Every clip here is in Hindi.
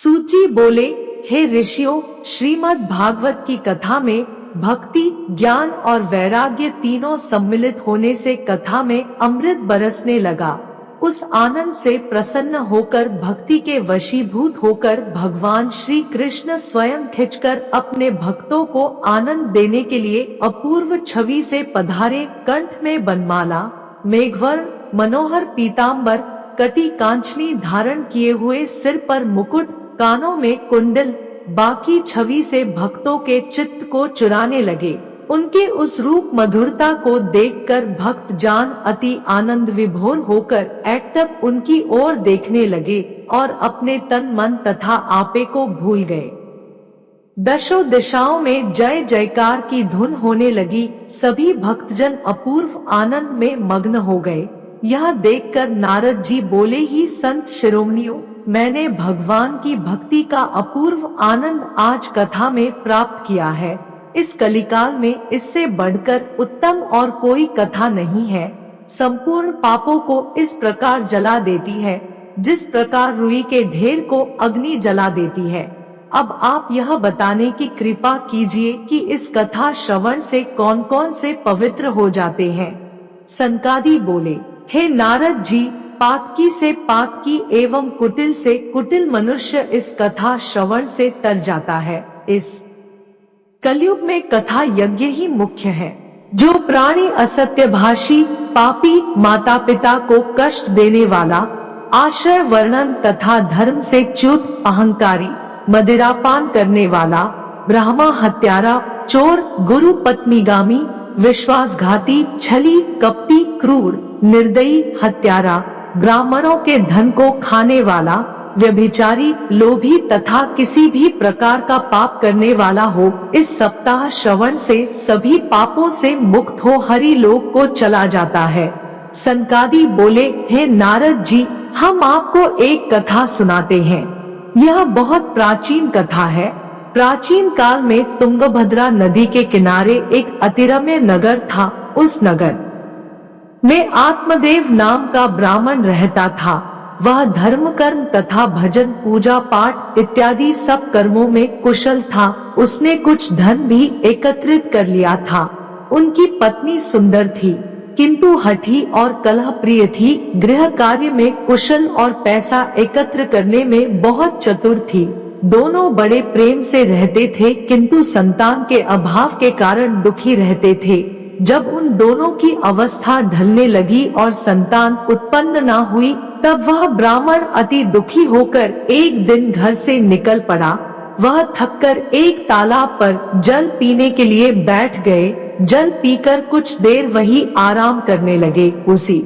सूची बोले, हे ऋषियों, श्रीमद् भागवत की कथा में भक्ति, ज्ञान और वैराग्य तीनों सम्मिलित होने से कथा में अमृत बरसने लगा। उस आनंद से प्रसन्न होकर, भक्ति के वशीभूत होकर भगवान श्री कृष्ण स्वयं खिंचकर अपने भक्तों को आनंद देने के लिए अपूर्व छवि से पधारे। कंठ में बनमाला, मेघवर्ण, मनोहर पीताम्बर, कटी कांचनी धारण किए हुए, सिर पर मुकुट, कानों में कुंडल, बाकी छवि से भक्तों के चित्त को चुराने लगे। उनके उस रूप मधुरता को देखकर भक्त जान अति आनंद विभोर होकर एकटक उनकी ओर देखने लगे और अपने तन मन तथा आपे को भूल गए। दशों दिशाओं में जय जयकार की धुन होने लगी। सभी भक्तजन अपूर्व आनंद में मग्न हो गए। यह देखकर नारद जी बोले, ही संत शिरोमणियों, मैंने भगवान की भक्ति का अपूर्व आनंद आज कथा में प्राप्त किया है। इस कलिकाल में इससे बढ़कर उत्तम और कोई कथा नहीं है। संपूर्ण पापों को इस प्रकार जला देती है जिस प्रकार रुई के ढेर को अग्नि जला देती है। अब आप यह बताने की कृपा कीजिए कि इस कथा श्रवण से कौन कौन से पवित्र हो जाते हैं। सनकादि बोले, हे नारद जी, पातकी से पातकी एवं कुटिल से कुटिल मनुष्य इस कथा श्रवण से तर जाता है। इस कलयुग में कथा यज्ञ ही मुख्य है। जो प्राणी असत्यभाषी, पापी, माता पिता को कष्ट देने वाला, आश्रय वर्णन तथा धर्म से च्युत, अहंकारी, मदिरापान करने वाला, ब्राह्मण हत्यारा, चोर, गुरु पत्नीगामी, विश्वासघाती, छली, कपटी, क्रूर, निर्दयी, हत्यारा, ब्राह्मणों के धन को खाने वाला, व्यभिचारी, लोभी तथा किसी भी प्रकार का पाप करने वाला हो, इस सप्ताह श्रवण से सभी पापों से मुक्त हो हरि लोक को चला जाता है। सनकादि बोले, हे नारद जी, हम आपको एक कथा सुनाते हैं। यह बहुत प्राचीन कथा है। प्राचीन काल में तुंगभद्रा नदी के किनारे एक अतिरम्य नगर था। उस नगर में आत्मदेव नाम का ब्राह्मण रहता था। वह धर्म कर्म तथा भजन, पूजा पाठ इत्यादि सब कर्मों में कुशल था। उसने कुछ धन भी एकत्रित कर लिया था। उनकी पत्नी सुंदर थी किंतु हठी और कलह प्रिय थी। गृह कार्य में कुशल और पैसा एकत्र करने में बहुत चतुर थी। दोनों बड़े प्रेम से रहते थे किंतु संतान के अभाव के कारण दुखी रहते थे। जब उन दोनों की अवस्था ढलने लगी और संतान उत्पन्न न हुई, तब वह ब्राह्मण अति दुखी होकर एक दिन घर से निकल पड़ा। वह थककर एक तालाब पर जल पीने के लिए बैठ गए। जल पीकर कुछ देर वहीं आराम करने लगे। उसी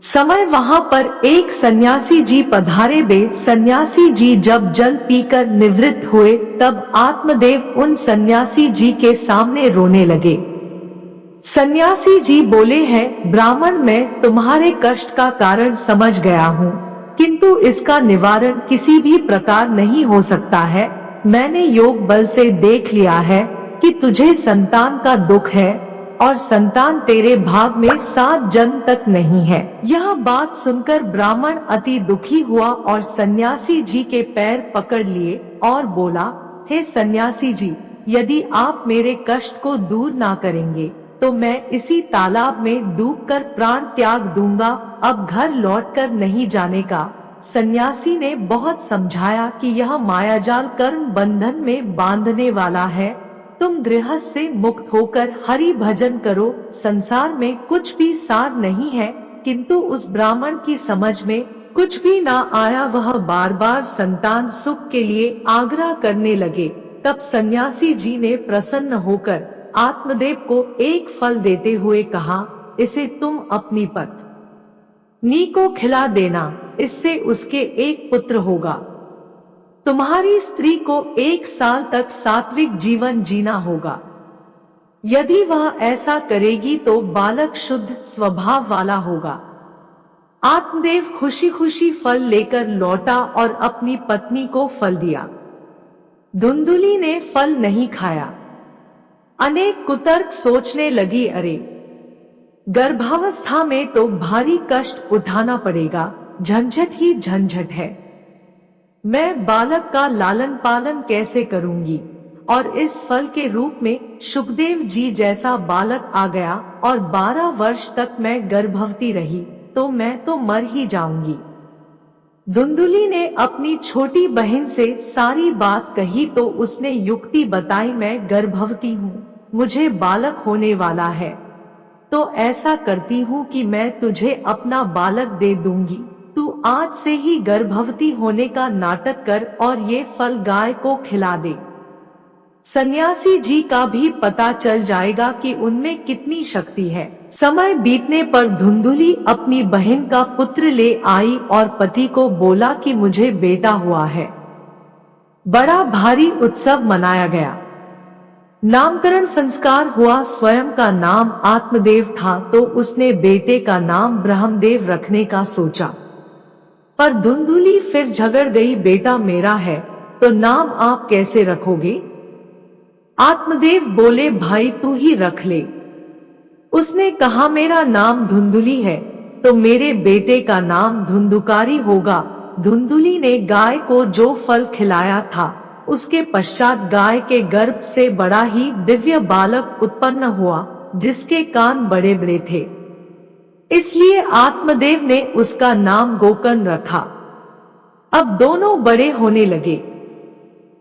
समय वहां पर एक सन्यासी जी पधारे। सन्यासी जी जब जल पीकर निवृत्त हुए, तब आत्मदेव उन सन्यासी जी के सामने रोने लगे। सन्यासी जी बोले हैं, ब्राह्मण, मैं तुम्हारे कष्ट का कारण समझ गया हूँ, किंतु इसका निवारण किसी भी प्रकार नहीं हो सकता है। मैंने योग बल से देख लिया है कि तुझे संतान का दुख है और संतान तेरे भाग में 7 जन्म तक नहीं है। यह बात सुनकर ब्राह्मण अति दुखी हुआ और सन्यासी जी के पैर पकड़ लिए और बोला, हे सन्यासी जी, यदि आप मेरे कष्ट को दूर ना करेंगे तो मैं इसी तालाब में डूबकर प्राण त्याग दूंगा। अब घर लौटकर नहीं जाने का। सन्यासी ने बहुत समझाया कि यह मायाजाल कर्म बंधन में बांधने वाला है। तुम गृहस्थ से मुक्त होकर हरि भजन करो। संसार में कुछ भी सार नहीं है। किंतु उस ब्राह्मण की समझ में कुछ भी ना आया। वह बार बार संतान सुख के लिए आग्रह करने लगे। तब सन्यासी जी ने प्रसन्न होकर आत्मदेव को एक फल देते हुए कहा, इसे तुम अपनी पत्नी को खिला देना, इससे उसके एक पुत्र होगा। तुम्हारी स्त्री को 1 साल तक सात्विक जीवन जीना होगा। यदि वह ऐसा करेगी तो बालक शुद्ध स्वभाव वाला होगा। आत्मदेव खुशी खुशी फल लेकर लौटा और अपनी पत्नी को फल दिया। धुंधुली ने फल नहीं खाया। अनेक कुतर्क सोचने लगी, अरे गर्भावस्था में तो भारी कष्ट उठाना पड़ेगा, झंझट ही झंझट है। मैं बालक का लालन पालन कैसे करूंगी? और इस फल के रूप में सुखदेव जी जैसा बालक आ गया और 12 वर्ष तक मैं गर्भवती रही, तो मैं तो मर ही जाऊंगी। धुंधुली ने अपनी छोटी बहन से सारी बात कही तो उसने युक्ति बताई, मैं गर्भवती हूँ, मुझे बालक होने वाला है, तो ऐसा करती हूँ कि मैं तुझे अपना बालक दे दूंगी। तू आज से ही गर्भवती होने का नाटक कर और ये फल गाय को खिला दे। सन्यासी जी का भी पता चल जाएगा कि उनमें कितनी शक्ति है। समय बीतने पर धुंधुली अपनी बहन का पुत्र ले आई और पति को बोला कि मुझे बेटा हुआ है। बड़ा भारी उत्सव मनाया गया। नामकरण संस्कार हुआ। स्वयं का नाम आत्मदेव था तो उसने बेटे का नाम ब्रह्मदेव रखने का सोचा, पर धुंधुली फिर झगड़ गई, बेटा मेरा है तो नाम आप कैसे रखोगे? आत्मदेव बोले, भाई तू ही रख ले। उसने कहा, मेरा नाम धुंधुली है तो मेरे बेटे का नाम धुंधुकारी होगा। धुंधुली ने गाय को जो फल खिलाया था उसके पश्चात गाय के गर्भ से बड़ा ही दिव्य बालक उत्पन्न हुआ, जिसके कान बड़े बड़े थे, इसलिए आत्मदेव ने उसका नाम गोकर्ण रखा। अब दोनों बड़े होने लगे।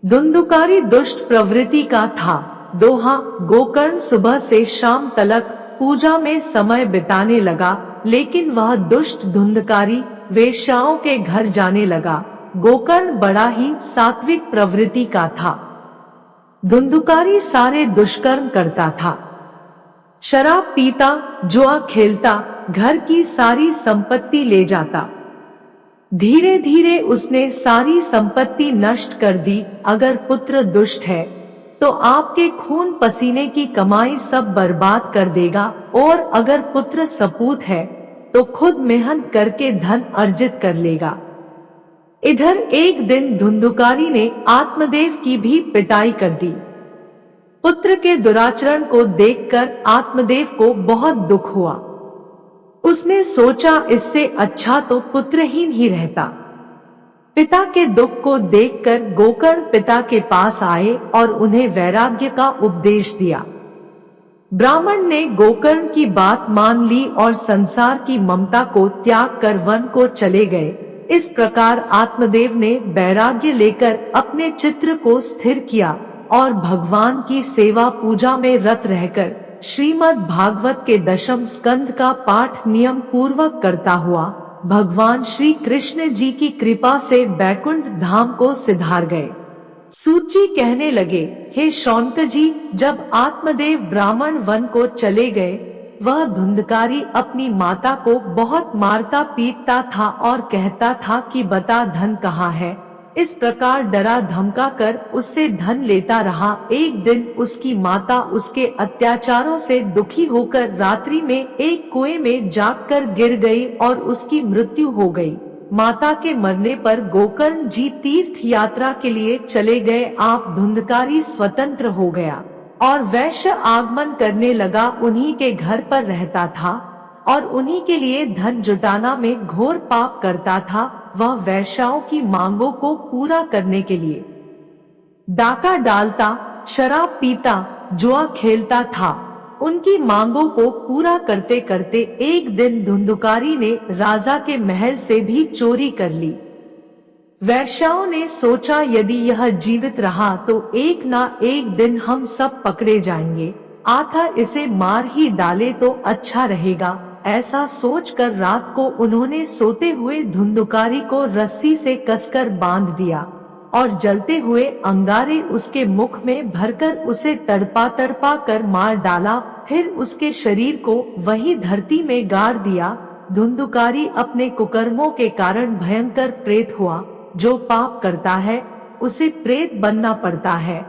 धुंधुकारी दुष्ट प्रवृत्ति का था। दोहा गोकर्ण सुबह से शाम तलक पूजा में समय बिताने लगा, लेकिन वह दुष्ट धुंधकारी वेश्याओं के घर जाने लगा। गोकर्ण बड़ा ही सात्विक प्रवृत्ति का था। धुंधुकारी सारे दुष्कर्म करता था, शराब पीता, जुआ खेलता, घर की सारी संपत्ति ले जाता। धीरे धीरे उसने सारी संपत्ति नष्ट कर दी। अगर पुत्र दुष्ट है तो आपके खून पसीने की कमाई सब बर्बाद कर देगा, और अगर पुत्र सपूत है तो खुद मेहनत करके धन अर्जित कर लेगा। इधर एक दिन धुंधुकारी ने आत्मदेव की भी पिटाई कर दी। पुत्र के दुराचरण को देखकर आत्मदेव को बहुत दुख हुआ। उसने सोचा, इससे अच्छा तो पुत्रहीन ही रहता। पिता के दुख को देखकर गोकर्ण पिता के पास आए और उन्हें वैराग्य का उपदेश दिया। ब्राह्मण ने गोकर्ण की बात मान ली और संसार की ममता को त्याग कर वन को चले गए। इस प्रकार आत्मदेव ने वैराग्य लेकर अपने चित्र को स्थिर किया और भगवान की सेवा पूजा में रत रहकर श्रीमद् भागवत के 10वें स्कंद का पाठ नियम पूर्वक करता हुआ भगवान श्री कृष्ण जी की कृपा से बैकुंठ धाम को सिधार गए। सूची कहने लगे, हे शौनक जी, जब आत्मदेव ब्राह्मण वन को चले गए, वह धुंधकारी अपनी माता को बहुत मारता पीटता था और कहता था कि बता धन कहाँ है। इस प्रकार डरा धमका कर उससे धन लेता रहा। एक दिन उसकी माता उसके अत्याचारों से दुखी होकर रात्रि में एक कुएं में जाकर गिर गई और उसकी मृत्यु हो गई। माता के मरने पर गोकर्ण जी तीर्थ यात्रा के लिए चले गए। आप धुंधकारी स्वतंत्र हो गया और वैश्य आगमन करने लगा। उन्हीं के घर पर रहता था और उन्हीं के लिए धन जुटाना में घोर पाप करता था। वह वैश्याओं की मांगों को पूरा करने के लिए डाका डालता, शराब पीता, जुआ खेलता था। उनकी मांगों को पूरा करते करते एक दिन धुंधुकारी ने राजा के महल से भी चोरी कर ली। वैश्याओं ने सोचा, यदि यह जीवित रहा तो एक ना एक दिन हम सब पकड़े जाएंगे, आथा इसे मार ही डाले तो अच्छा रहेगा। ऐसा सोचकर रात को उन्होंने सोते हुए धुंधुकारी को रस्सी से कसकर बांध दिया और जलते हुए अंगारे उसके मुख में भरकर उसे तड़पा तड़पा कर मार डाला। फिर उसके शरीर को वही धरती में गाड़ दिया। धुंधुकारी अपने कुकर्मों के कारण भयंकर प्रेत हुआ। जो पाप करता है उसे प्रेत बनना पड़ता है।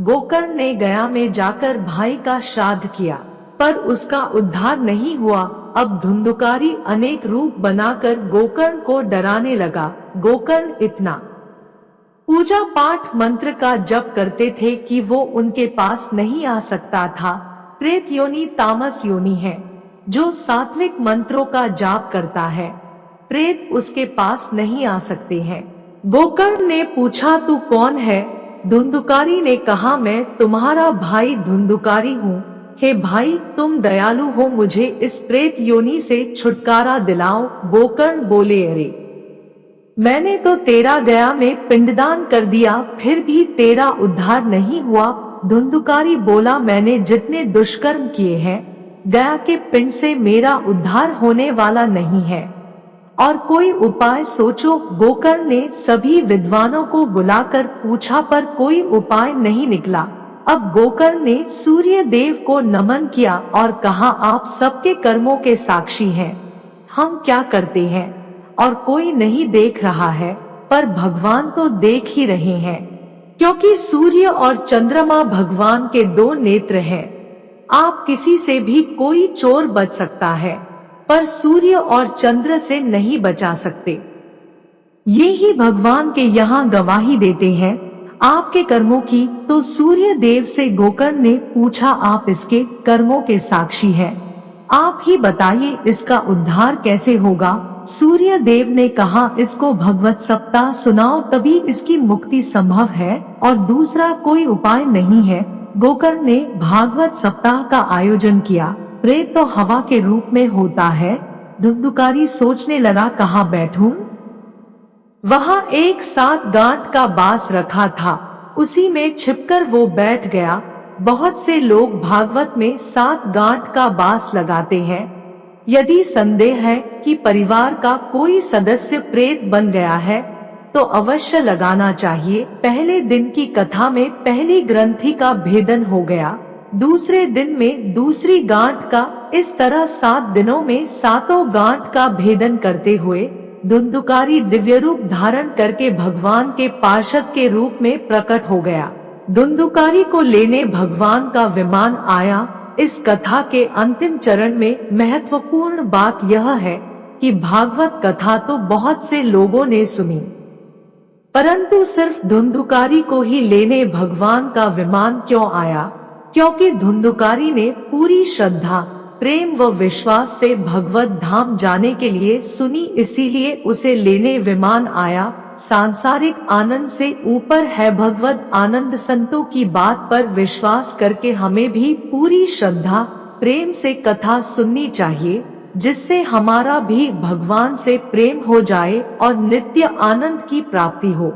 गोकर्ण ने गया में जाकर भाई का श्राद्ध किया, पर उसका उद्धार नहीं हुआ। अब धुंधुकारी अनेक रूप बनाकर गोकर्ण को डराने लगा। गोकर्ण इतना पूजा पाठ मंत्र का जप करते थे कि वो उनके पास नहीं आ सकता था। प्रेत योनि तामस योनि है। जो सात्विक मंत्रों का जाप करता है, प्रेत उसके पास नहीं आ सकते हैं। गोकर्ण ने पूछा, तू कौन है? धुंधुकारी ने कहा, मैं तुम्हारा भाई धुंधुकारी हूँ। हे भाई, तुम दयालु हो, मुझे इस प्रेत योनि से छुटकारा दिलाओ। गोकर्ण बोले, अरे मैंने तो तेरा गया में पिंडदान कर दिया, फिर भी तेरा उद्धार नहीं हुआ। धुंधुकारी बोला, मैंने जितने दुष्कर्म किए हैं, गया के पिंड से मेरा उद्धार होने वाला नहीं है, और कोई उपाय सोचो। गोकर्ण ने सभी विद्वानों को बुलाकर पूछा, पर कोई उपाय नहीं निकला। अब गोकर्ण ने सूर्य देव को नमन किया और कहा, आप सबके कर्मों के साक्षी हैं। हम क्या करते हैं और कोई नहीं देख रहा है, पर भगवान तो देख ही रहे हैं, क्योंकि सूर्य और चंद्रमा भगवान के दो नेत्र हैं। आप किसी से भी कोई चोर बच सकता है, पर सूर्य और चंद्र से नहीं बचा सकते। ये ही भगवान के यहाँ गवाही देते हैं आपके कर्मों की। तो सूर्य देव से गोकर्ण ने पूछा, आप इसके कर्मों के साक्षी हैं, आप ही बताइए इसका उद्धार कैसे होगा। सूर्य देव ने कहा, इसको भगवत सप्ताह सुनाओ, तभी इसकी मुक्ति संभव है, और दूसरा कोई उपाय नहीं है। गोकर्ण ने भागवत सप्ताह का आयोजन किया। प्रेत तो हवा के रूप में होता है। धुंधुकारी सोचने लगा, कहाँ बैठूं? वहां एक 7 गांठ का बांस रखा था, उसी में छिपकर वो बैठ गया। बहुत से लोग भागवत में 7 गांठ का बांस लगाते हैं। यदि संदेह है कि परिवार का कोई सदस्य प्रेत बन गया है, तो अवश्य लगाना चाहिए। पहले दिन की कथा में पहली ग्रंथि का भेदन हो गया, दूसरे दिन में दूसरी गांठ का, इस तरह 7 दिनों में 7 गांठ का भेदन करते हुए धुंधुकारी दिव्य रूप धारण करके भगवान के पार्षद के रूप में प्रकट हो गया। धुंधुकारी को लेने भगवान का विमान आया। इस कथा के अंतिम चरण में महत्वपूर्ण बात यह है कि भागवत कथा तो बहुत से लोगों ने सुनी, परंतु सिर्फ धुंधुकारी को ही लेने भगवान का विमान क्यों आया? क्योंकि धुंधुकारी ने पूरी श्रद्धा, प्रेम व विश्वास से भगवत धाम जाने के लिए सुनी, इसीलिए उसे लेने विमान आया। सांसारिक आनंद से ऊपर है भगवत आनंद। संतों की बात पर विश्वास करके हमें भी पूरी श्रद्धा, प्रेम से कथा सुननी चाहिए, जिससे हमारा भी भगवान से प्रेम हो जाए और नित्य आनंद की प्राप्ति हो।